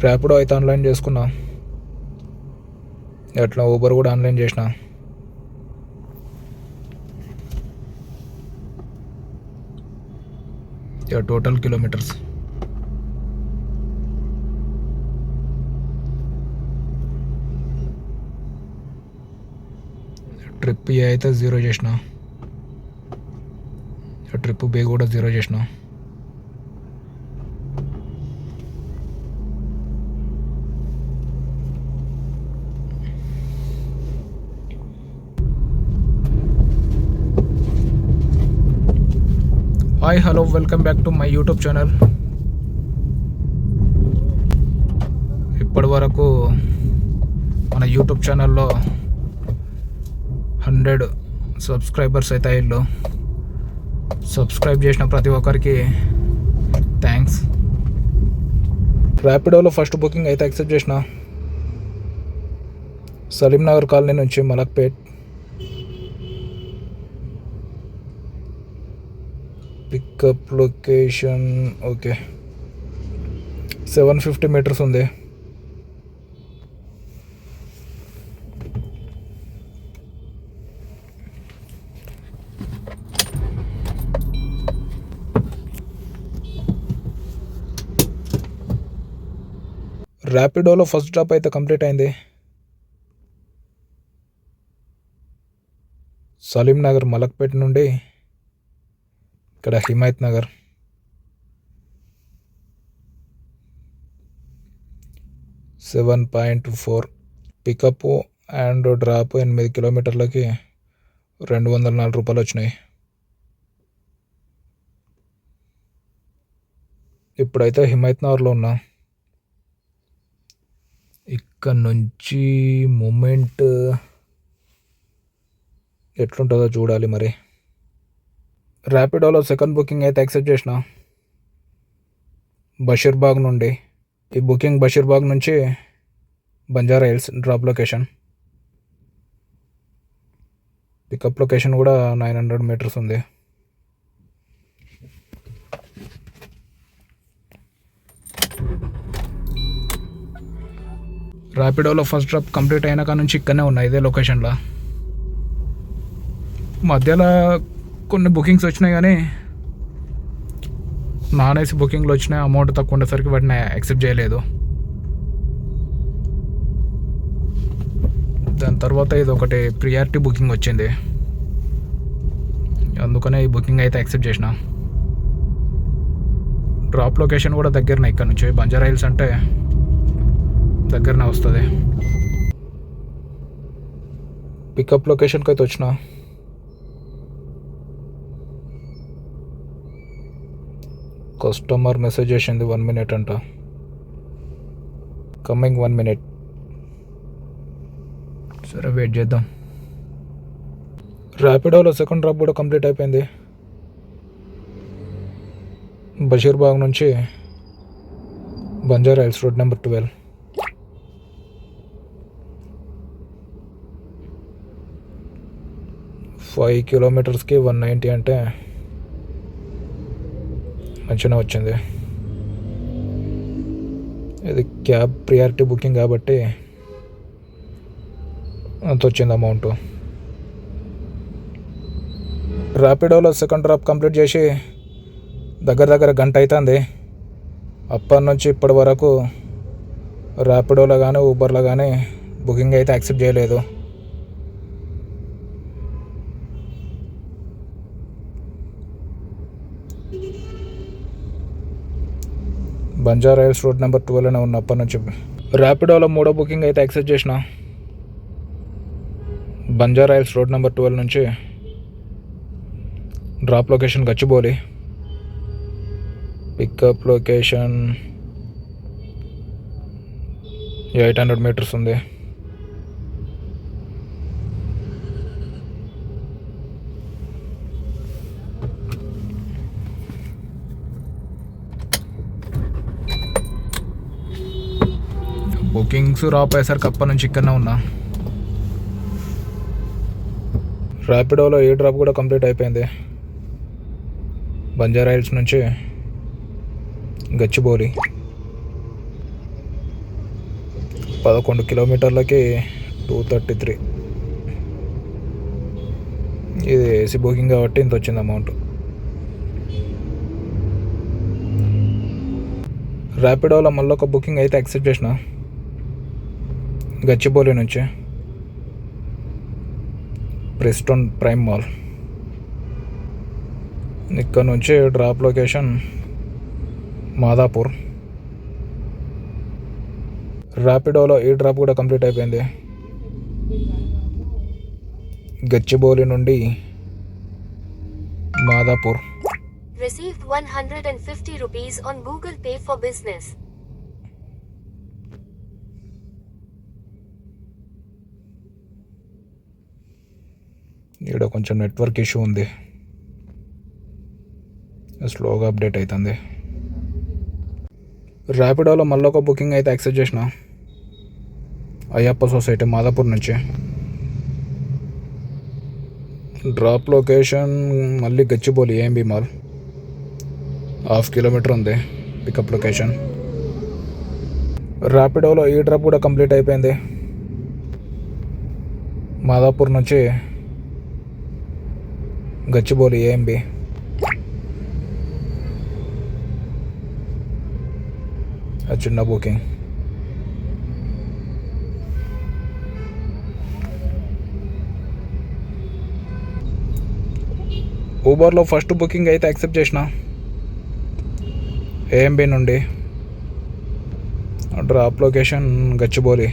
ర్యాపిడో అయితే ఆన్లైన్ చేసుకున్నా, అట్లా ఊబర్ కూడా ఆన్లైన్ చేసిన. టోటల్ కిలోమీటర్స్ ట్రిప్ ఏ అయితే 0 చేసిన, ట్రిప్ బి కూడా 0 చేసిన. Hi hello welcome back to my YouTube channel. ఇప్పటి వరకు మన యూట్యూబ్ ఛానల్లో 100 సబ్స్క్రైబర్స్ అయితే ఇల్లు. సబ్స్క్రైబ్ చేసిన ప్రతి ఒక్కరికి థ్యాంక్స్. ర్యాపిడోలో ఫస్ట్ బుకింగ్ అయితే యాక్సెప్ట్ చేసిన. సలీం నగర్ కాలనీ నుంచి Malakpet. Pickup location okay 750 metres ఉంది. ర్యాపిడోలో ఫస్ట్ డ్రాప్ అయితే కంప్లీట్ అయింది. సలీం నగర్ మలక్పేట్ నుండి ఇక్కడ Himayat Nagar. $7.4 pickup and drop 8 కిలోమీటర్లకి $204 వచ్చినాయి. ఇప్పుడైతే హిమాయత్ నగర్లో ఉన్నా. ఇక్కడ నుంచి మూమెంట్ ఎట్లుంటుందో చూడాలి మరి. ర్యాపిడోలో సెకండ్ బుకింగ్ అయితే యాక్సెప్ట్ చేసిన బషీర్బాగ్ నుండి. ఈ బుకింగ్ బషీర్బాగ్ నుంచి Banjara Hills drop location. Pickup location కూడా 900 మీటర్స్ ఉంది. ర్యాపిడోలో ఫస్ట్ డ్రాప్ కంప్లీట్ అయినాక నుంచి ఇక్కడనే ఉన్నా, ఇదే లొకేషన్లో. మధ్యలో కొన్ని బుకింగ్స్ వచ్చినాయి కానీ నాన్ ఏసీ బుకింగ్లు వచ్చినాయి. అమౌంట్ తక్కువ ఉండేసరికి వాటిని యాక్సెప్ట్ చేయలేదు. దాని తర్వాత ఇది ఒకటి ప్రియారిటీ బుకింగ్ వచ్చింది, అందుకనే ఈ బుకింగ్ అయితే యాక్సెప్ట్ చేసిన. డ్రాప్ లొకేషన్ కూడా దగ్గరనే, ఇక్కడ నుంచి బంజారా హిల్స్ అంటే దగ్గరనే వస్తుంది. పికప్ లొకేషన్కి అయితే వచ్చిన. కస్టమర్ మెసేజ్ చేసింది 1 minute అంట. Coming 1 minute. సరే వెయిట్ చేద్దాం. ర్యాపిడోలో సెకండ్ డ్రాప్ కూడా కంప్లీట్ అయిపోయింది. బషీర్బాగ్ నుంచి Banjara Hills road number 12. Five కిలోమీటర్స్కి 190 అంటే మంచిగా వచ్చింది. ఇది క్యాబ్ ప్రియారిటీ బుకింగ్ కాబట్టి అంత వచ్చింది అమౌంట్. ర్యాపిడోలో సెకండ్ డ్రాప్ కంప్లీట్ చేసి దగ్గర గంట అవుతుంది. అప్పటి నుంచి ఇప్పటి వరకు ర్యాపిడోలో కానీ ఊబర్లో కానీ బుకింగ్ అయితే యాక్సెప్ట్ చేయలేదు. బంజారా హిల్స్ రోడ్ నెంబర్ 12 ఉన్న అప్పటి నుంచి. ర్యాపిడోలో మూడో బుకింగ్ అయితే యాక్సెప్ట్ చేసిన. బంజారా హిల్స్ రోడ్ నెంబర్ 12 నుంచి drop location Gachibowli. Pickup location 800 metres ఉంది. బుకింగ్స్ రాపోయేసరికి అప్పటి నుంచి ఇక్కడనే ఉన్నా. ర్యాపిడోలో ఏ డ్రాప్ కూడా కంప్లీట్ అయిపోయింది. బంజారా హిల్స్ నుంచి గచ్చిబౌలి. 11 కిలోమీటర్లకి 233. ఇది ఏసీ బుకింగ్ కాబట్టి ఇంత వచ్చింది అమౌంట్. ర్యాపిడోలో మళ్ళీ ఒక బుకింగ్ అయితే యాక్సెప్ట్ చేసిన, గచ్చిబౌలి నుంచి ప్రెస్టోన్ ప్రైమ్ మాల్. ఇక్కడ నుంచి డ్రాప్ లొకేషన్ మాదాపూర్. ర్యాపిడోలో ఈ డ్రాప్ కూడా కంప్లీట్ అయిపోయింది. గచ్చిబౌలి నుండి Madhapur. Received 150 rupees on Google Pay for business. ఇక్కడ కొంచెం నెట్వర్క్ ఇష్యూ ఉంది, స్లోగా అప్డేట్ అవుతుంది. ర్యాపిడోలో మళ్ళీ ఒక బుకింగ్ అయితే యాక్సెప్ట్ చేసిన, అయ్యప్ప సొసైటీ మాదాపూర్ నుంచి. డ్రాప్ లొకేషన్ మళ్ళీ గచ్చిబౌలి ఏఎంబి మాల్. 1/2 కిలోమీటర్ ఉంది పికప్ లొకేషన్. ర్యాపిడోలో ఈ డ్రాప్ కూడా కంప్లీట్ అయిపోయింది. మాదాపూర్ నుంచి గచ్చిబౌలి ఏఎంబి. చిన్న బుకింగ్. ఊబర్లో ఫస్ట్ బుకింగ్ అయితే యాక్సెప్ట్ చేసిన, ఏఎంబి నుండి. Drop location Gachibowli.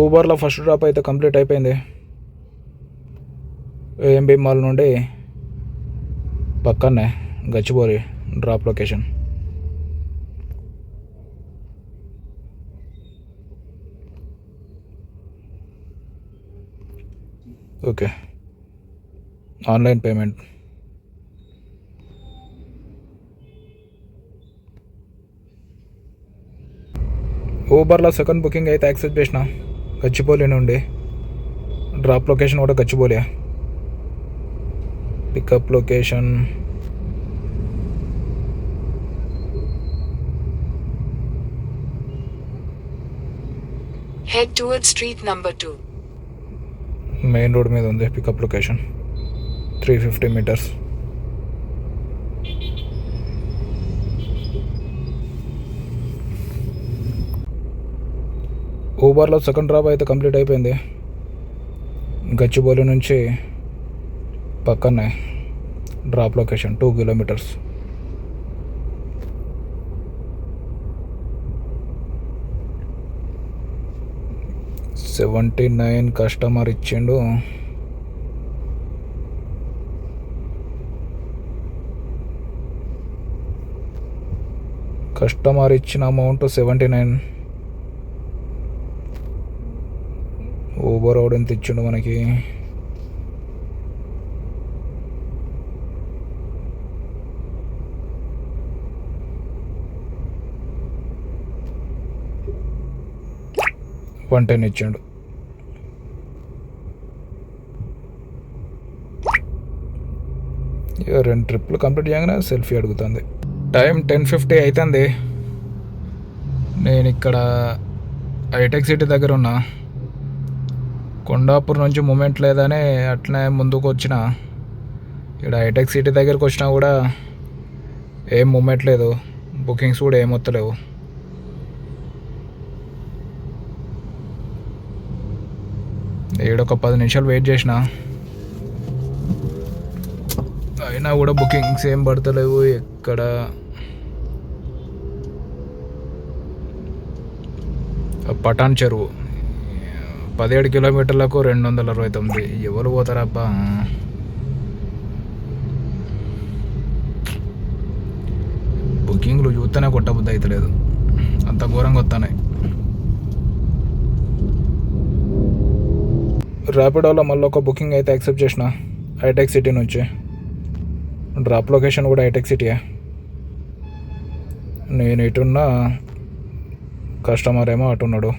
ఊబర్లో ఫస్ట్ డ్రాప్ అయితే కంప్లీట్ అయిపోయింది. ఏఎంబి మాల్ నుండి పక్కనే Gachibowli drop location. Okay, online payment. ఊబర్లో సెకండ్ బుకింగ్ అయితే యాక్సెప్ట్ చేసిన, గచ్చిబౌలి నుండి. డ్రాప్ లొకేషన్ కూడా Gachibowli. Pickup location Head towards street number 2. Main road మీద ఉంది పికప్ లొకేషన్. 350 meters. ఊబర్లో సెకండ్ డ్రాప్ అయితే కంప్లీట్ అయిపోయింది. గచ్చిబౌలి నుంచి పక్కనే డ్రాప్ లొకేషన్ 2 kilometers. $79 కస్టమర్ ఇచ్చిండు. కస్టమర్ ఇచ్చిన అమౌంట్ 79. ఊబర్ ఎంత ఇచ్చిండు మనకి? $110 ఇచ్చిండు. ఇక 2 ట్రిప్లు కంప్లీట్ చేయగానే సెల్ఫీ అడుగుతుంది. టైం 10:50 అవుతుంది. నేను ఇక్కడ హైటెక్ సిటీ దగ్గర ఉన్నా. కొండాపూర్ నుంచి మూమెంట్ లేదని అట్లనే ముందుకు వచ్చిన. ఇక్కడ హైటెక్ సిటీ దగ్గరకు వచ్చినా కూడా ఏం మూమెంట్ లేదు, బుకింగ్స్ కూడా ఏం వస్తలేవు. ఏడొక 10 నిమిషాలు వెయిట్ చేసిన, అయినా కూడా బుకింగ్స్ ఏం పడతలేవు ఎక్కడ. పటాన్ చెరువు 17 కిలోమీటర్లకు 269. ఎవరు పోతారబ్బా? బుకింగ్లు చూస్తేనే కొట్టబుద్ధి అవుతలేదు, అంత ఘోరంగా వస్తున్నాయి. ర్యాపిడోలో మళ్ళీ ఒక బుకింగ్ అయితే యాక్సెప్ట్ చేసిన, హైటెక్ సిటీ నుంచి. డ్రాప్ లొకేషన్ కూడా హైటెక్ సిటీయే. నేను ఇటున్నా, కస్టమర్ ఏమో అటున్నాడు.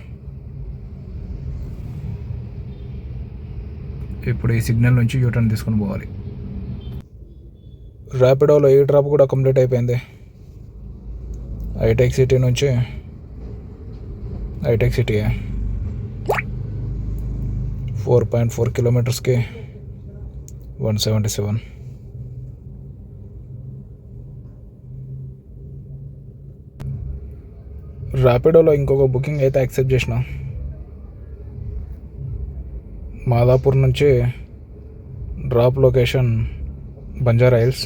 ఇప్పుడు ఈ సిగ్నల్ నుంచి యూటర్న్ తీసుకుని పోవాలి. ర్యాపిడోలో ఈ డ్రాప్ కూడా కంప్లీట్ అయిపోయింది. హైటెక్ సిటీ నుంచి హైటెక్ సిటీ 4.4 కిలోమీటర్స్కి 177. ర్యాపిడోలో ఇంకొక బుకింగ్ అయితే యాక్సెప్ట్ చేసిన. మాదాపూర్ నుంచి drop location Banjara Hills,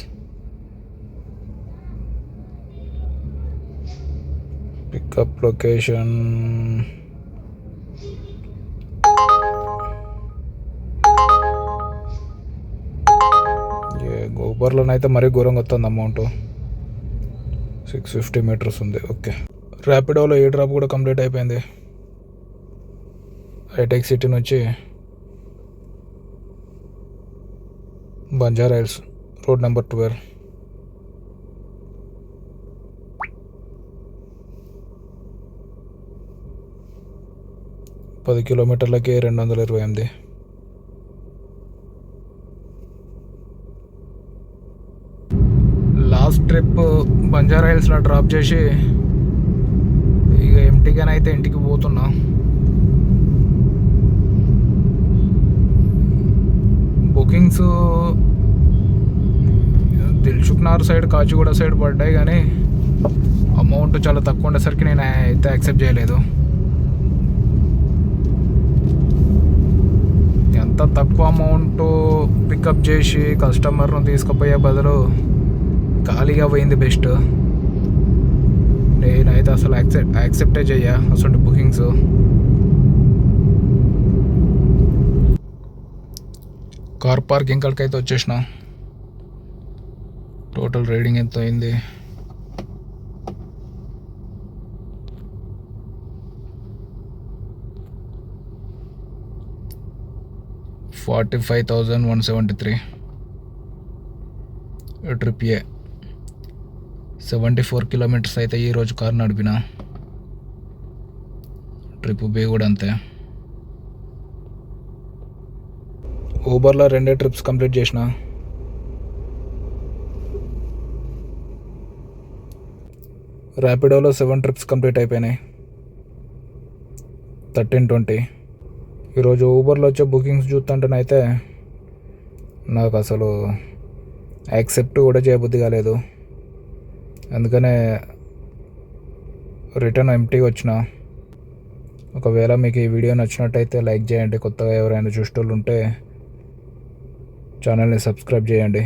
pickup location ఊబర్లోనైతే మరీ ఘోరంగా వస్తుంది అమౌంట్. 650 మీటర్స్ ఉంది. ఓకే, ర్యాపిడోలో ఏ డ్రాప్ కూడా కంప్లీట్ అయిపోయింది. హైటెక్ సిటీ నుంచి బంజారా హిల్స్ రోడ్ నెంబర్ 12. పది కిలోమీటర్లకి 228. లాస్ట్ ట్రిప్ బంజారా హిల్స్లో డ్రాప్ చేసి ఇక ఎంటీగానైతే ఇంటికి పోతున్నా. Bookings Dilsukhnagar side, Kachiguda side పడ్డాయి, కానీ అమౌంట్ చాలా తక్కువ ఉండేసరికి నేను అయితే యాక్సెప్ట్ చేయలేదు. ఎంత తక్కువ అమౌంట్ పికప్ చేసి కస్టమర్ను తీసుకుపోయే బదులు ఖాళీగా పోయింది బెస్ట్. నేనైతే అసలు యాక్సెప్టే చెయ్య అసలు బుకింగ్స్. కార్ పార్కింగ్ కాడికి అయితే వచ్చేసిన. టోటల్ రైడింగ్ ఎంత అయింది? 45,173. ట్రిప్ ఏ 74 కిలోమీటర్స్ అయితే ఈరోజు కార్ నడిపిన. ట్రిప్ బి కూడా అంతే. ఊబర్లో 2 ట్రిప్స్ కంప్లీట్ చేసిన. ర్యాపిడోలో 7 ట్రిప్స్ కంప్లీట్ అయిపోయినాయి. 1320. ఈరోజు ఊబర్లో వచ్చే బుకింగ్స్ చూస్తుంటేనైతే నాకు అసలు యాక్సెప్ట్ కూడా చేయబుద్ధి కాలేదు. అందుకనే రిటర్న్ ఎంటీగా వచ్చిన. ఒకవేళ మీకు ఈ వీడియో నచ్చినట్టయితే లైక్ చేయండి. కొత్తగా ఎవరైనా చూసేటోళ్ళు ఉంటే ఛానల్ని సబ్స్క్రైబ్ చేయండి.